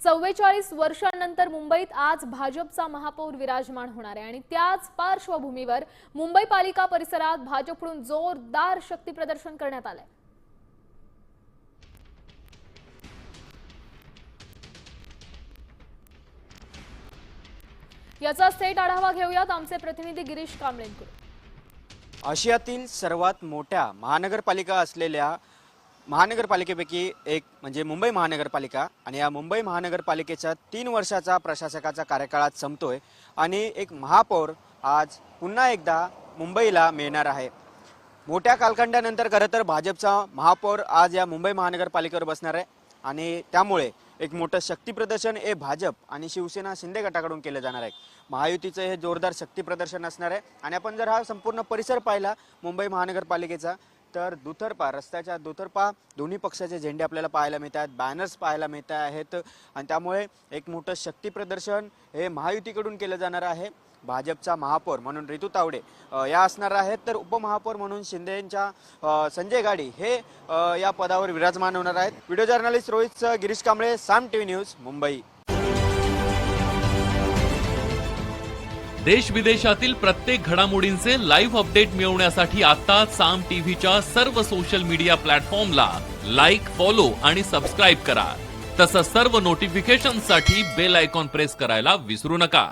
44 वर्षांनंतर मुंबईत आज भाजपचा महापौर विराजमान होणार आहे आणि त्याच पार्श्वभूमीवर मुंबई पालिका परिसरात भाजपकडून जोरदार शक्ती प्रदर्शन करण्यात आले। याचा थेट आढावा घेऊयात आमचे प्रतिनिधी गिरीश कांबळेंकडून। आशियातील सर्वात मोठ्या महानगरपालिका असलेल्या महानगरपालिकेपैकी एक म्हणजे मुंबई महानगरपालिका आणि या मुंबई महानगरपालिकेच्या 3 वर्षाचा प्रशासकाचा कार्यकाळात संपतोय आणि एक महापौर आज पुन्हा एकदा मुंबईला मिळणार आहे। मोठ्या कालखंडानंतर खरं तर भाजपचा महापौर आज या मुंबई महानगरपालिकेवर बसणार आहे आणि त्यामुळे एक मोठं शक्ती प्रदर्शन हे भाजप आणि शिवसेना शिंदे गटाकडून केलं जाणार आहे। महायुतीचं हे जोरदार शक्ती प्रदर्शन असणार आहे आणि आपण जर हा संपूर्ण परिसर पाहिला मुंबई महानगरपालिकेचा तर दुतर्फा रस्त्याच्या दुतर्फा दोन्ही पक्षाचे झेंडे आपल्याला पाहायला मिळतात, बॅनर्स पाहायला मिळत आहेत आणि त्यामुळे एक मोठं शक्ती प्रदर्शन हे महायुतीकडून केलं जाणार आहे। भाजपचा महापौर म्हणून रितू तावडे या असणार आहेत तर उपमहापौर म्हणून शिंदेंच्या संजय गाडी हे या पदावर विराजमान होणार आहेत। व्हिडिओ जर्नलिस्ट रोहित गिरीश कांबळे, साम टीव्ही न्यूज, मुंबई। देश विदेशातील प्रत्येक घडामोडींचे लाईव्ह अपडेट मिळवण्यासाठी आता साम टीव्हीच्या सर्व सोशल मीडिया प्लॅटफॉर्मला लाईक, फॉलो आणि सबस्क्राईब करा। तसंच सर्व नोटिफिकेशनसाठी बेल आयकॉन प्रेस करायला विसरू नका।